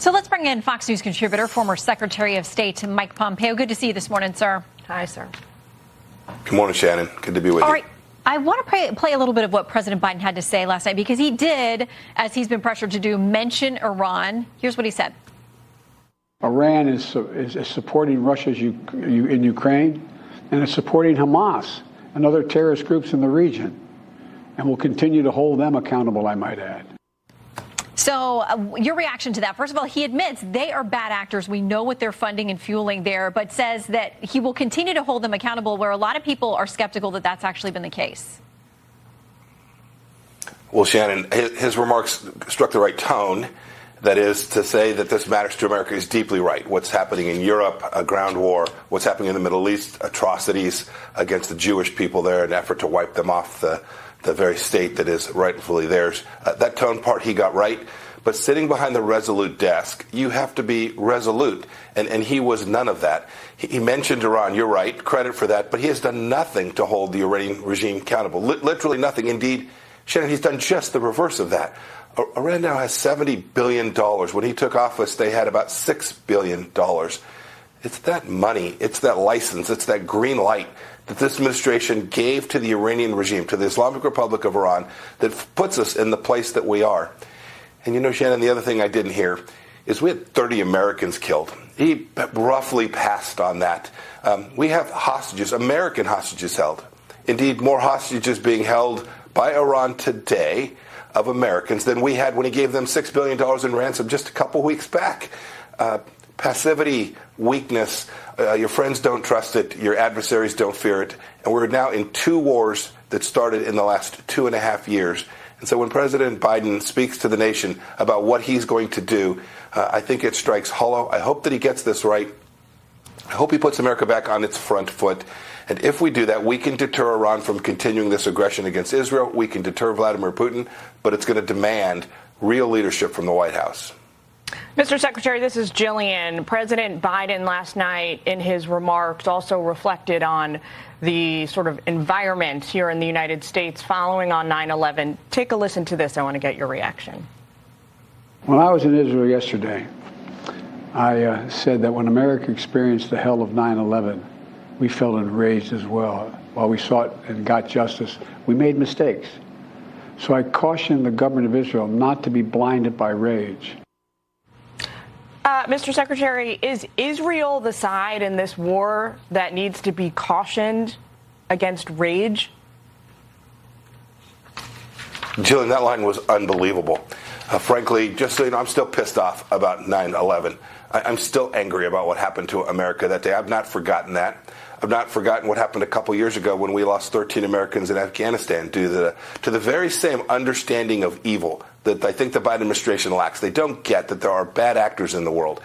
So let's bring in Fox News contributor, former Secretary of State Mike Pompeo. Good to see you this morning, sir. Hi, sir. Good morning, Shannon. Good to be with you. All right. I want to play a little bit of what President Biden had to say last night, because he did, as he's been pressured to do, mention Iran. Here's what he said. Iran is supporting Russia in Ukraine, and it's supporting Hamas and other terrorist groups in the region, and will continue to hold them accountable, I might add. So your reaction to that? First of all, he admits they are bad actors. We know what they're funding and fueling there, but says that he will continue to hold them accountable, where a lot of people are skeptical that that's actually been the case. Well, Shannon, his remarks struck the right tone. That is to say that this matters to America is deeply right. What's happening in Europe, a ground war, what's happening in the Middle East, atrocities against the Jewish people there, an effort to wipe them off the very state that is rightfully theirs. That tone part he got right. But sitting behind the resolute desk, you have to be resolute. And he was none of that. He mentioned Iran. You're right. Credit for that. But he has done nothing to hold the Iranian regime accountable. Literally nothing. Indeed, Shannon, he's done just the reverse of that. Iran now has $70 billion. When he took office, they had about $6 billion. It's that money, it's that license, it's that green light that this administration gave to the Iranian regime, to the Islamic Republic of Iran, that puts us in the place that we are. And you know, Shannon, the other thing I didn't hear is we had 30 Americans killed. He roughly passed on that. We have hostages, American hostages held. Indeed, more hostages being held by Iran today of Americans than we had when he gave them $6 billion in ransom just a couple weeks back. Passivity, weakness, your friends don't trust it, your adversaries don't fear it, and we're now in two wars that started in the last 2.5 years. And so when President Biden speaks to the nation about what he's going to do, I think it strikes hollow. I hope that he gets this right. I hope he puts America back on its front foot. And if we do that, we can deter Iran from continuing this aggression against Israel. We can deter Vladimir Putin, but it's going to demand real leadership from the White House. Mr. Secretary, this is Jillian. President Biden last night in his remarks also reflected on the sort of environment here in the United States following on 9/11. Take a listen to this. I want to get your reaction. When I was in Israel yesterday, I said that when America experienced the hell of 9/11, we felt enraged as well. While we sought and got justice, we made mistakes. So I cautioned the government of Israel not to be blinded by rage. Mr. Secretary, is Israel the side in this war that needs to be cautioned against rage? Jillian, that line was unbelievable. Frankly, just so you know, I'm still pissed off about 9/11. I'm still angry about what happened to America that day. I've not forgotten that. I've not forgotten what happened a couple years ago when we lost 13 Americans in Afghanistan due to the very same understanding of evil that I think the Biden administration lacks. They don't get that there are bad actors in the world.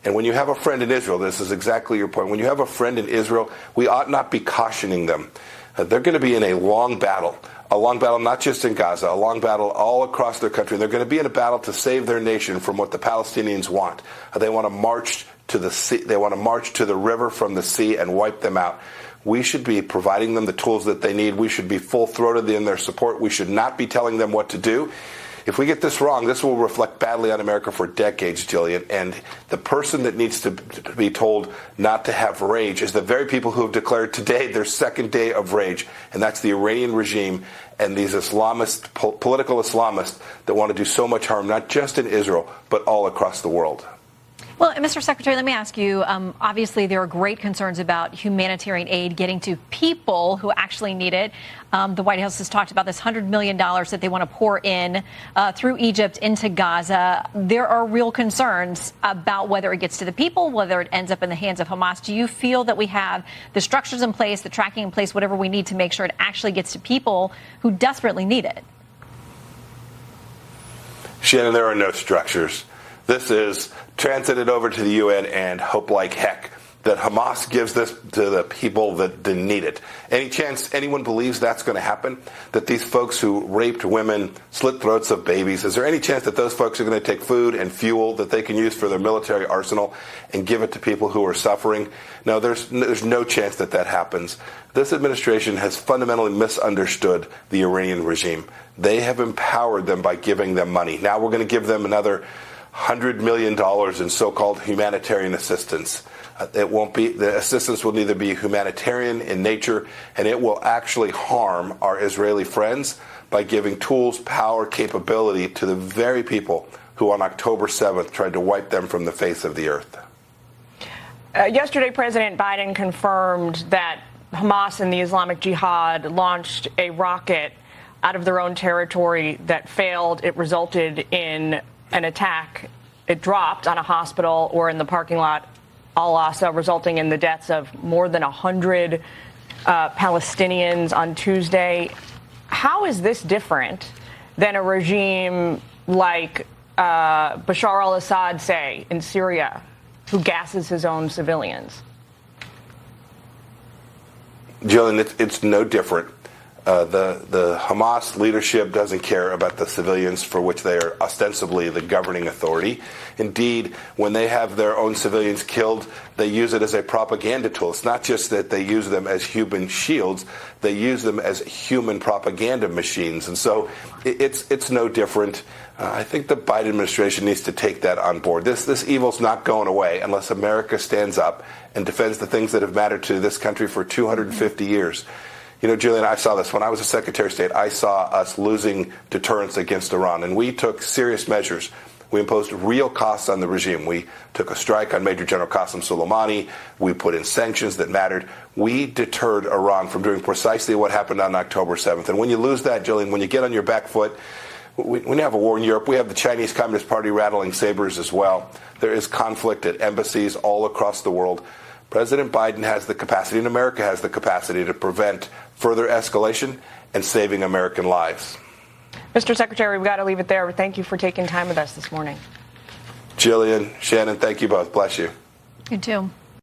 And when you have a friend in Israel, this is exactly your point. When you have a friend in Israel, we ought not be cautioning them. They're going to be in a long battle not just in Gaza, a long battle all across their country. They're going to be in a battle to save their nation from what the Palestinians want. They want to march to the sea. They want to march to the river from the sea and wipe them out. We should be providing them the tools that they need. We should be full-throated in their support. We should not be telling them what to do. If we get this wrong, this will reflect badly on America for decades, Jillian. And the person that needs to be told not to have rage is the very people who have declared today their second day of rage. And that's the Iranian regime and these Islamist, political Islamists that want to do so much harm, not just in Israel, but all across the world. Well, Mr. Secretary, let me ask you, obviously there are great concerns about humanitarian aid getting to people who actually need it. The White House has talked about this $100 million that they want to pour in through Egypt into Gaza. There are real concerns about whether it gets to the people, whether it ends up in the hands of Hamas. Do you feel that we have the structures in place, the tracking in place, whatever we need to make sure it actually gets to people who desperately need it? Shannon, there are no structures. This is transited over to the UN and hope like heck that Hamas gives this to the people that need it. Any chance anyone believes that's going to happen? That these folks who raped women, slit throats of babies, is there any chance that those folks are going to take food and fuel that they can use for their military arsenal and give it to people who are suffering? No, there's no chance that that happens. This administration has fundamentally misunderstood the Iranian regime. They have empowered them by giving them money. Now we're going to give them another $100 million in so-called humanitarian assistance. The assistance will neither be humanitarian in nature, and it will actually harm our Israeli friends by giving tools, power, capability to the very people who on October 7th tried to wipe them from the face of the earth. Yesterday, President Biden confirmed that Hamas and the Islamic Jihad launched a rocket out of their own territory that failed. It resulted in an attack. It dropped on a hospital or in the parking lot, Al-Aqsa, resulting in the deaths of more than 100 Palestinians on Tuesday. How is this different than a regime like Bashar al-Assad, say, in Syria, who gasses his own civilians? Jillian, it's no different. The Hamas leadership doesn't care about the civilians for which they are ostensibly the governing authority. Indeed, when they have their own civilians killed, they use it as a propaganda tool. It's not just that they use them as human shields, they use them as human propaganda machines. And so it's no different. I think the Biden administration needs to take that on board. This evil's not going away unless America stands up and defends the things that have mattered to this country for 250 years. You know, Julian, I saw this. When I was a Secretary of State, I saw us losing deterrence against Iran, and we took serious measures. We imposed real costs on the regime. We took a strike on Major General Qasem Soleimani. We put in sanctions that mattered. We deterred Iran from doing precisely what happened on October 7th. And when you lose that, Julian, when you get on your back foot, when you have a war in Europe, we have the Chinese Communist Party rattling sabers as well. There is conflict at embassies all across the world. President Biden has the capacity, and America has the capacity, to prevent further escalation and saving American lives. Mr. Secretary, we've got to leave it there. Thank you for taking time with us this morning. Jillian, Shannon, thank you both. Bless you. You too.